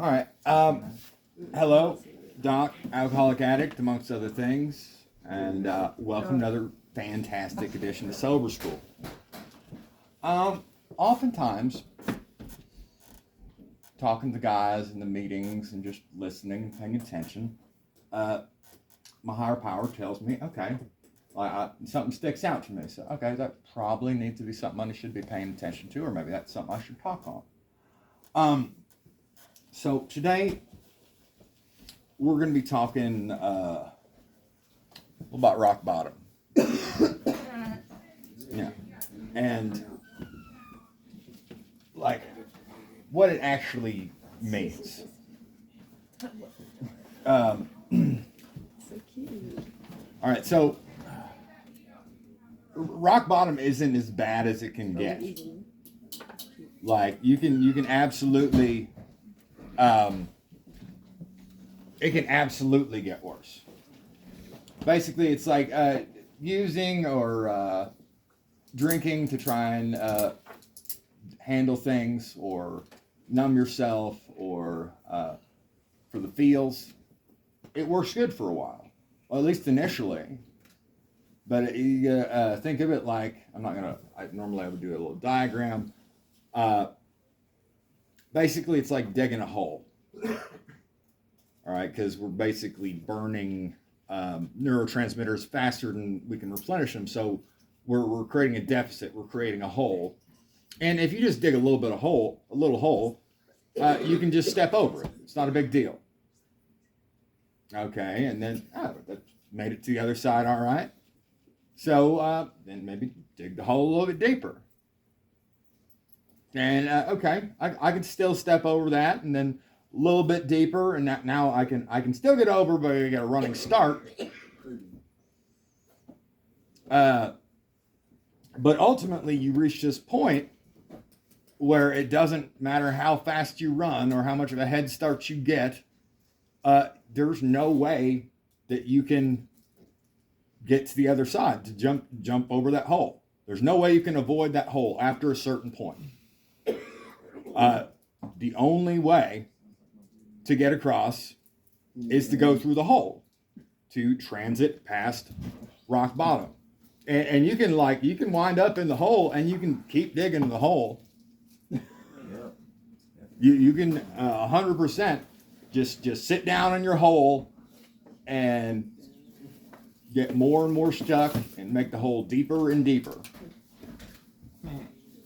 All right. Hello, Doc, alcoholic addict, amongst other things, and welcome to another fantastic edition of Sober School. Oftentimes, talking to guys in the meetings and just listening, paying attention, my higher power tells me, okay, something sticks out to me. So, okay, that probably needs to be something I should be paying attention to, or maybe that's something I should talk on. So today, we're going to be talking about rock bottom. Yeah. And, like, what it actually means. All right, so rock bottom isn't as bad as it can get. Like, you can absolutely, it can absolutely get worse. Basically, it's like using or drinking to try and handle things or numb yourself or for the feels. It works good for a while, or at least initially. But you think of it like, normally I would do a little diagram. Basically, it's like digging a hole. All right, because we're basically burning neurotransmitters faster than we can replenish them. So we're creating a deficit. We're creating a hole. And if you just dig a little hole, you can just step over it. It's not a big deal. Okay, and then that made it to the other side. All right. So then maybe dig the hole a little bit deeper. And okay, I can still step over that, and then a little bit deeper, and now I can still get over, but I got a running start. But ultimately, you reach this point where it doesn't matter how fast you run or how much of a head start you get. There's no way that you can get to the other side to jump over that hole. There's no way you can avoid that hole after a certain point. The only way to get across is to go through the hole, to transit past rock bottom. And you can wind up in the hole and you can keep digging the hole. You can 100% just sit down in your hole and get more and more stuck and make the hole deeper and deeper.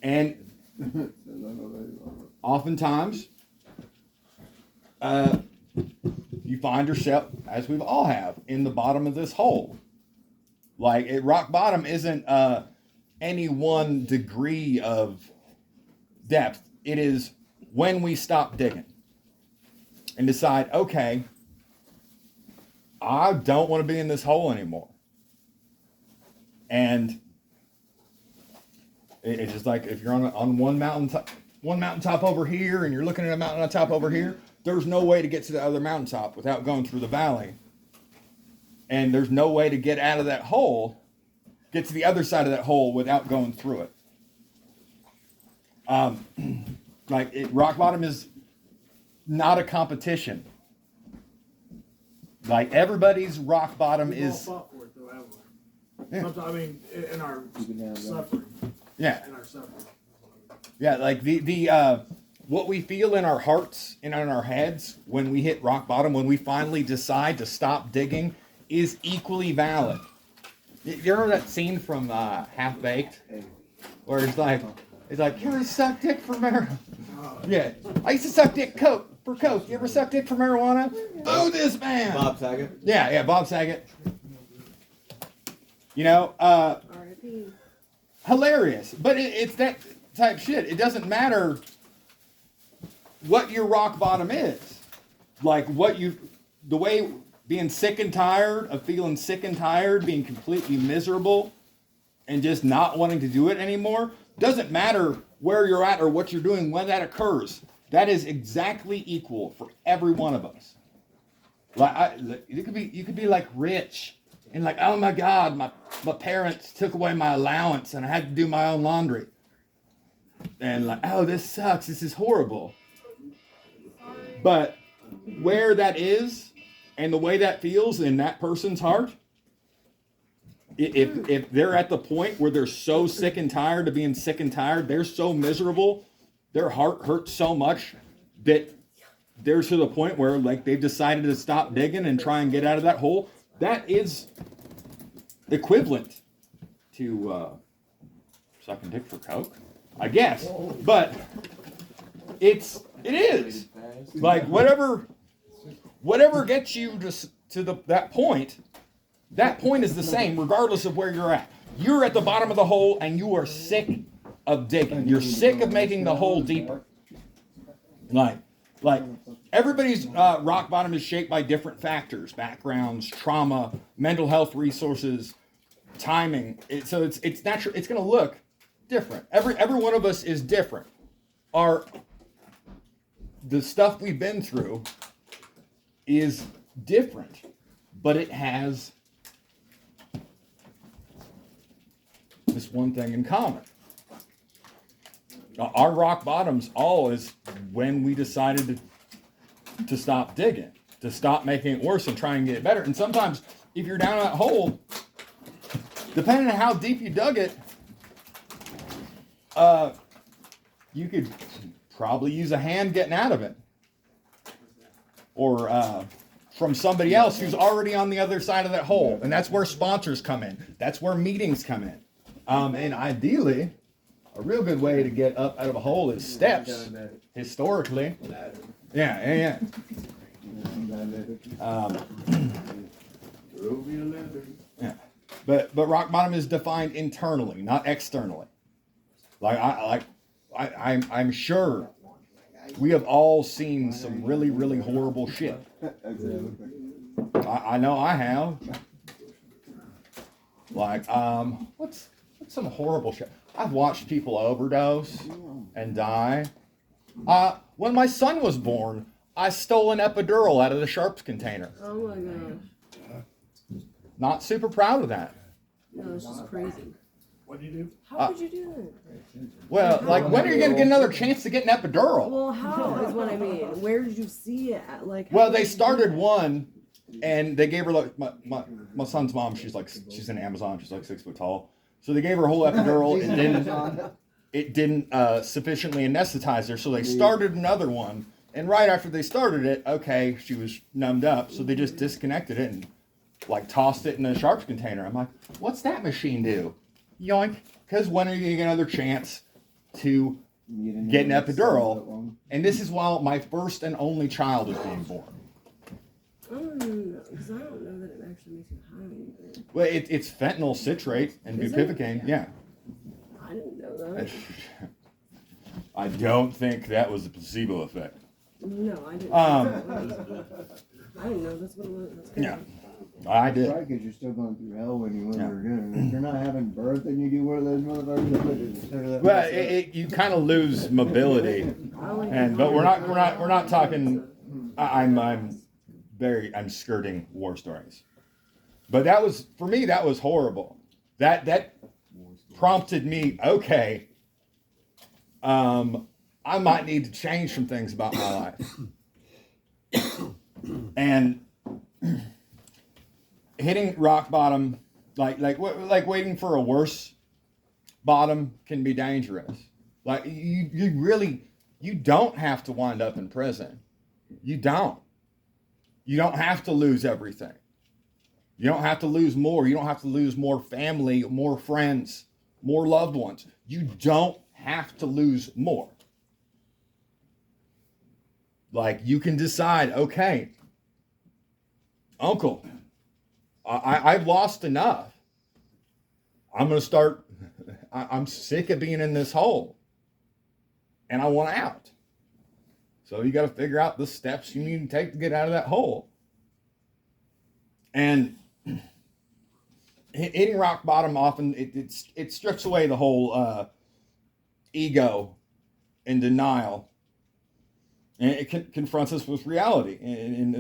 And oftentimes, you find yourself, as we've all have, in the bottom of this hole. Like, rock bottom isn't any one degree of depth. It is when we stop digging and decide, okay, I don't want to be in this hole anymore. And it's just like if you're on one mountaintop over here, and you're looking at a mountain on top over here. There's no way to get to the other mountaintop without going through the valley, and there's no way to get out of that hole, get to the other side of that hole without going through it. Rock bottom is not a competition. Like, everybody's rock bottom is. Fought for it though, ever. Yeah. I mean, in our suffering. Yeah. In our suffering. Yeah, like the what we feel in our hearts and in our heads when we hit rock bottom, when we finally decide to stop digging, is equally valid. You remember that scene from Half Baked, where it's like, you ever suck dick for marijuana? Yeah, I used to suck dick for coke. You ever suck dick for marijuana? Boo this man! Bob Saget. Yeah, Bob Saget. You know, hilarious, but it's that type shit. It doesn't matter what your rock bottom is. Like, the way being sick and tired of feeling sick and tired, being completely miserable, and just not wanting to do it anymore, doesn't matter where you're at or what you're doing when that occurs. That is exactly equal for every one of us. Like, you could be like rich and like, oh my God, my parents took away my allowance and I had to do my own laundry. And like, oh, this sucks. This is horrible. But where that is and the way that feels in that person's heart, if they're at the point where they're so sick and tired of being sick and tired, they're so miserable, their heart hurts so much that they're to the point where like they've decided to stop digging and try and get out of that hole, that is equivalent to sucking dick for coke, I guess. But it is like whatever gets you to that point is the same regardless of where you're at. You're at the bottom of the hole and you are sick of digging. You're sick of making the hole deeper. Like everybody's rock bottom is shaped by different factors: backgrounds, trauma, mental health resources, timing. So it's natural. It's going to look different. Every one of us is different. The stuff we've been through is different, but it has this one thing in common. Our rock bottoms all is when we decided to stop digging, to stop making it worse and try and get it better. And sometimes if you're down that hole, depending on how deep you dug it, you could probably use a hand getting out of it. Or from somebody else who's already on the other side of that hole. And that's where sponsors come in. That's where meetings come in. And ideally, a real good way to get up out of a hole is steps, historically. Yeah. Yeah. But rock bottom is defined internally, not externally. I'm sure we have all seen some really, really horrible shit. I know I have. Like, what's some horrible shit? I've watched people overdose and die. When my son was born, I stole an epidural out of the Sharps container. Oh my gosh. Not super proud of that. No, it's just crazy. What do you do? How would you do that? Well, like, when are you going to get another chance to get an epidural? Well, how is what I mean. Where did you see it at? Like, Well, they started one, and they gave her, like, my son's mom, she's in Amazon, she's like 6 foot tall. So they gave her a whole epidural, and it didn't sufficiently anesthetize her, so they started another one. And right after they started it, okay, she was numbed up, so they just disconnected it and, like, tossed it in a Sharps container. I'm like, what's that machine do? Yoink. Because when are you going to get another chance to get an epidural? And this is while my first and only child is being born. I don't know, because I don't know that it actually makes you high either. Well, it's fentanyl citrate and Is it? bupivacaine. Yeah. I didn't know that. I don't think that was a placebo effect. No, I didn't. I didn't know that's what it was. That's crazy. Yeah. I did. Right, because you're still going through hell when you were doing it. If you're not having birth, then you do one of those motherfuckers that put it. Well, you kind of lose mobility, but we're not talking. I'm skirting war stories, but that was for me. That was horrible. That prompted me. Okay, I might need to change some things about my life, and hitting rock bottom, like waiting for a worse bottom can be dangerous. Like you don't have to wind up in prison. You don't have to lose everything. You don't have to lose more. You don't have to lose more family, more friends, more loved ones. You don't have to lose more. Like, you can decide, okay, Uncle, I've lost enough. I'm going to start, I'm sick of being in this hole. And I want out. So you got to figure out the steps you need to take to get out of that hole. And hitting rock bottom often, it strips away the whole ego and denial. And it confronts us with reality in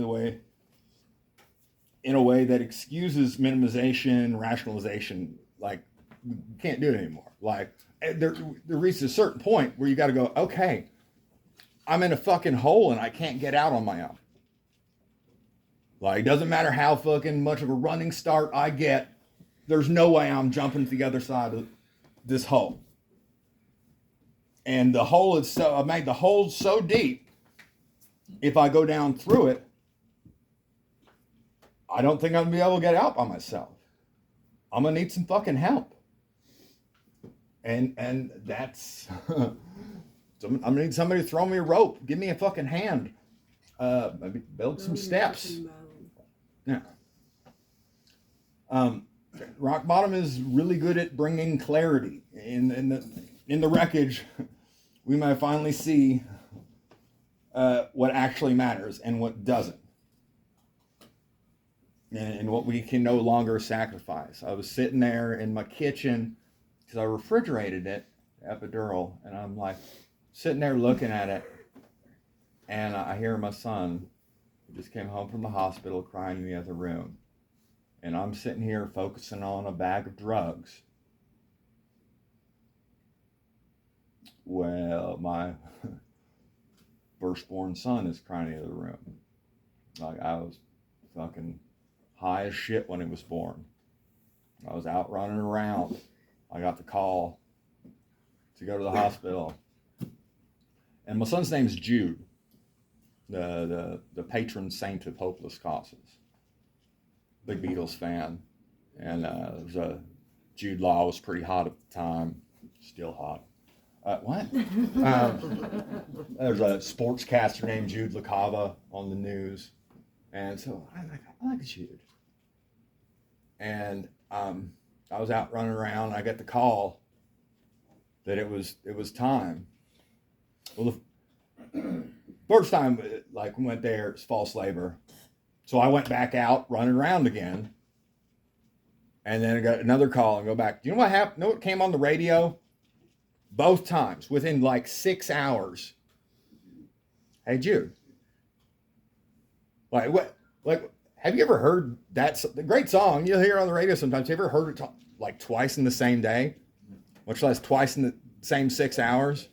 a way that excuses minimization, rationalization. Like, we can't do it anymore. Like, there reaches a certain point where you got to go, okay, I'm in a fucking hole and I can't get out on my own. Like, it doesn't matter how fucking much of a running start I get, there's no way I'm jumping to the other side of this hole. And the hole is so, I made the hole so deep, if I go down through it, I don't think I'm gonna be able to get out by myself. I'm gonna need some fucking help. And that's, I'm gonna need somebody to throw me a rope, give me a fucking hand, maybe build some steps. Yeah. Rock bottom is really good at bringing clarity. In the wreckage, we might finally see what actually matters and what doesn't, and what we can no longer sacrifice. I was sitting there in my kitchen because I refrigerated it, epidural, and I'm like sitting there looking at it, and I hear my son, who just came home from the hospital, crying in the other room. And I'm sitting here focusing on a bag of drugs. Well, my firstborn son is crying in the other room. Like, I was fucking high as shit when he was born. I was out running around. I got the call to go to the hospital. And my son's name is Jude, the patron saint of hopeless causes. Big Beatles fan, and there's a Jude Law was pretty hot at the time, still hot. What? There's a sportscaster named Jude LaCava on the news, and so I like Jude. And I was out running around. I got the call that it was time. Well, the first time like we went there, it's false labor. So I went back out running around again. And then I got another call and go back. Do you know what happened? Know what came on the radio? Both times, within like 6 hours. Hey, Jude. Like, what? Like, have you ever heard that? The great song you'll hear on the radio sometimes. Have you ever heard it like twice in the same day? Much less twice in the same 6 hours?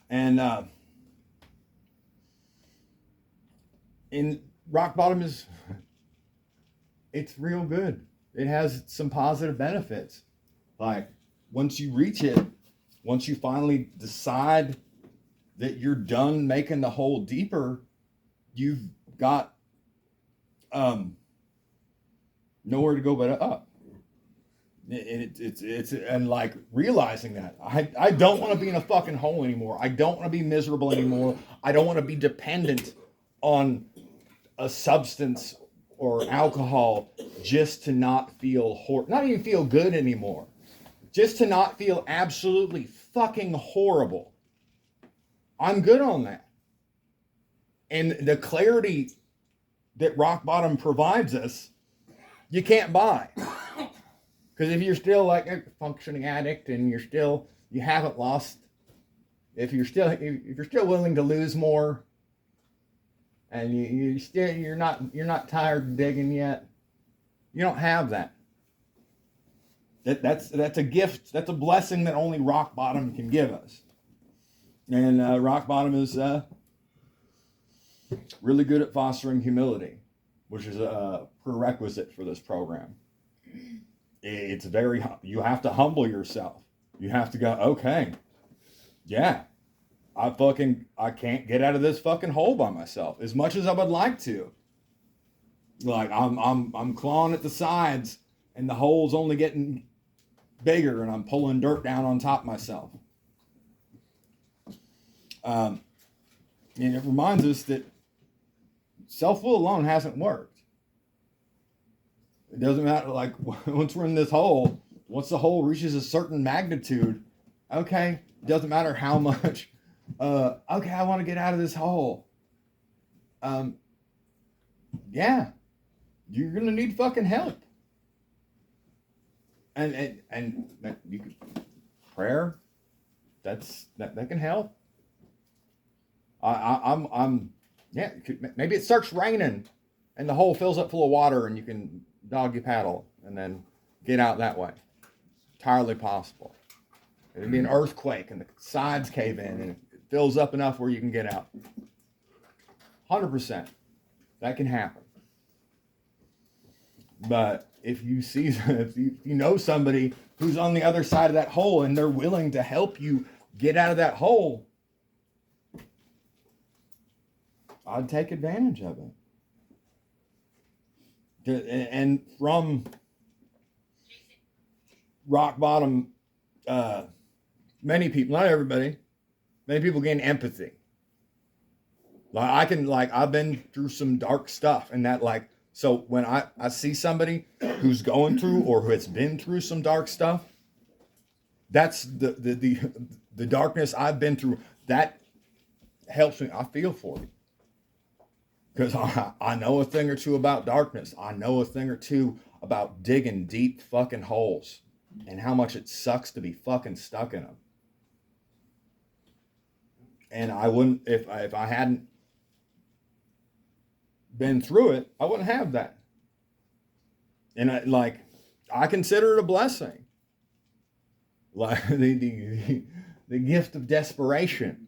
And, in rock bottom it's real good. It has some positive benefits. Like, once you reach it, once you finally decide that you're done making the hole deeper, you've got nowhere to go but up. It's and like realizing that I don't want to be in a fucking hole anymore. I don't want to be miserable anymore. I don't want to be dependent on a substance or alcohol just to not feel not even feel good anymore. Just to not feel absolutely fucking horrible. I'm good on that. And the clarity that rock bottom provides us, you can't buy. Because if you're still like a functioning addict and you haven't lost, if you're still willing to lose more, and you're not tired of digging yet, you don't have that. That's a gift. That's a blessing that only rock bottom can give us. And rock bottom is really good at fostering humility, which is a prerequisite for this program. It's you have to humble yourself. You have to go, okay, yeah, I can't get out of this fucking hole by myself as much as I would like to. Like, I'm clawing at the sides and the hole's only getting bigger and I'm pulling dirt down on top of myself. And it reminds us that self-will alone hasn't worked. It doesn't matter, like, once we're in this hole, once the hole reaches a certain magnitude, okay, it doesn't matter how much, okay, I want to get out of this hole. Yeah, you're going to need fucking help. And you can, prayer, that can help. Yeah, maybe it starts raining and the hole fills up full of water and you can doggy paddle and then get out that way. Entirely possible. It'd be an earthquake and the sides cave in and it fills up enough where you can get out. 100%. That can happen. But if you see, if you know somebody who's on the other side of that hole and they're willing to help you get out of that hole, I'd take advantage of it. And from rock bottom, many people, not everybody, many people gain empathy. I've been through some dark stuff, and that, like, so when I see somebody who's going through or who has been through some dark stuff, that's the darkness I've been through. That helps me. I feel for you. Because I know a thing or two about darkness. I know a thing or two about digging deep fucking holes and how much it sucks to be fucking stuck in them. And I wouldn't, if I hadn't been through it, I wouldn't have that. And I consider it a blessing. Like the gift of desperation.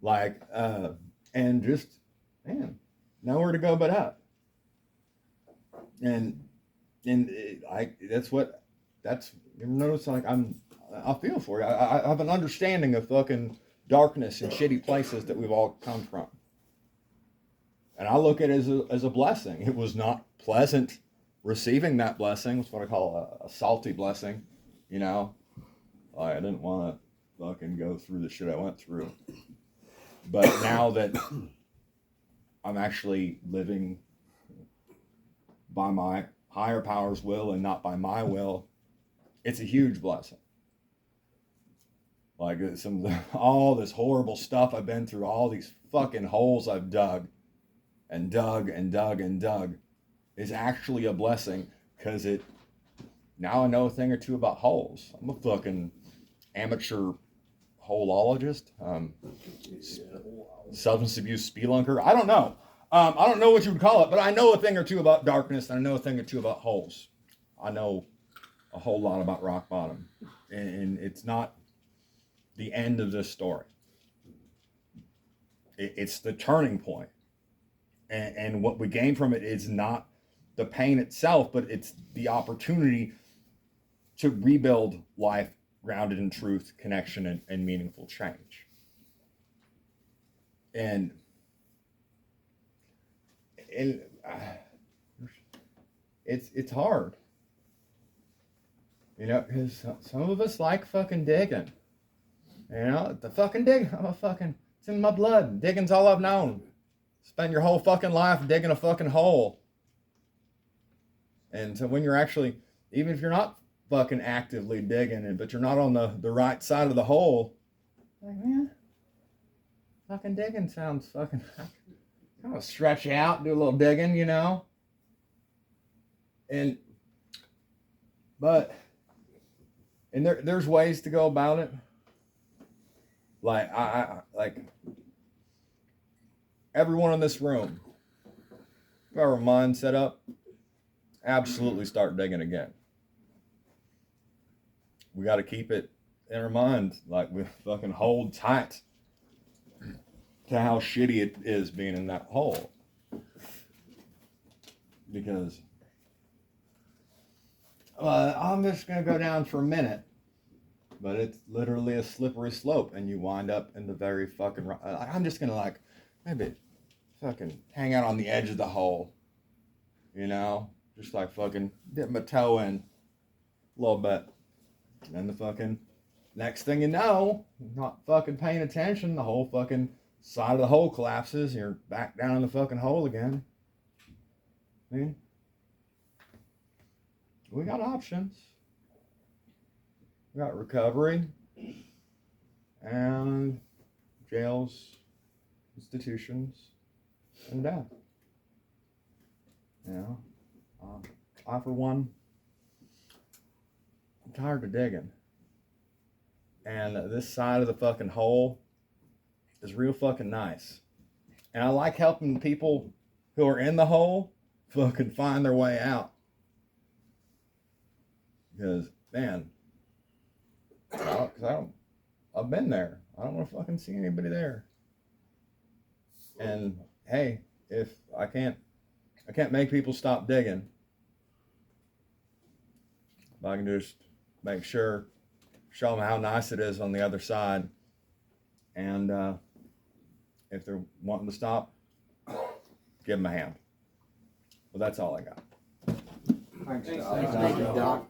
And just, man, nowhere to go but up. And you notice, like, I feel for you. I have an understanding of fucking darkness and shitty places that we've all come from. And I look at it as a blessing. It was not pleasant receiving that blessing. It's what I call a salty blessing, you know. I didn't want to fucking go through the shit I went through. But now that I'm actually living by my higher power's will and not by my will, it's a huge blessing. Like all this horrible stuff I've been through, all these fucking holes I've dug and dug and dug and dug is actually a blessing, because now I know a thing or two about holes. I'm a fucking amateur holeologist, substance abuse spelunker. I don't know. I don't know what you would call it, but I know a thing or two about darkness, and I know a thing or two about holes. I know a whole lot about rock bottom, and it's not the end of this story. It's the turning point. And what we gain from it is not the pain itself, but it's the opportunity to rebuild life grounded in truth, connection, and meaningful change. And it's hard, you know, because some of us like fucking digging. You know, the fucking dig, it's in my blood. Digging's all I've known. Spend your whole fucking life digging a fucking hole. And so when you're actually, even if you're not fucking actively digging it, but you're not on the right side of the hole, like, man, fucking digging sounds fucking, kind of stretch out, do a little digging, you know? And there's ways to go about it. Like, like, everyone in this room, if our mind set up, absolutely start digging again. We got to keep it in our mind, like, we fucking hold tight to how shitty it is being in that hole. Because I'm just going to go down for a minute, but it's literally a slippery slope, and you wind up in the very fucking, I'm just going to, like, maybe fucking hang out on the edge of the hole, you know, just like fucking dip my toe in a little bit. And then the fucking next thing you know, not fucking paying attention, the whole fucking side of the hole collapses, and you're back down in the fucking hole again. I mean, we got options. We got recovery and jails, institutions, and death. You know, I for one, I'm tired of digging. And this side of the fucking hole is real fucking nice. And I like helping people who are in the hole fucking find their way out. Because, man, I I've been there. I don't want to fucking see anybody there. And hey, if I can't make people stop digging, if I can just make sure, show them how nice it is on the other side, and if they're wanting to stop, give them a hand. Well, that's all I got. Thanks, Thanks, Doc. Doc. Doc.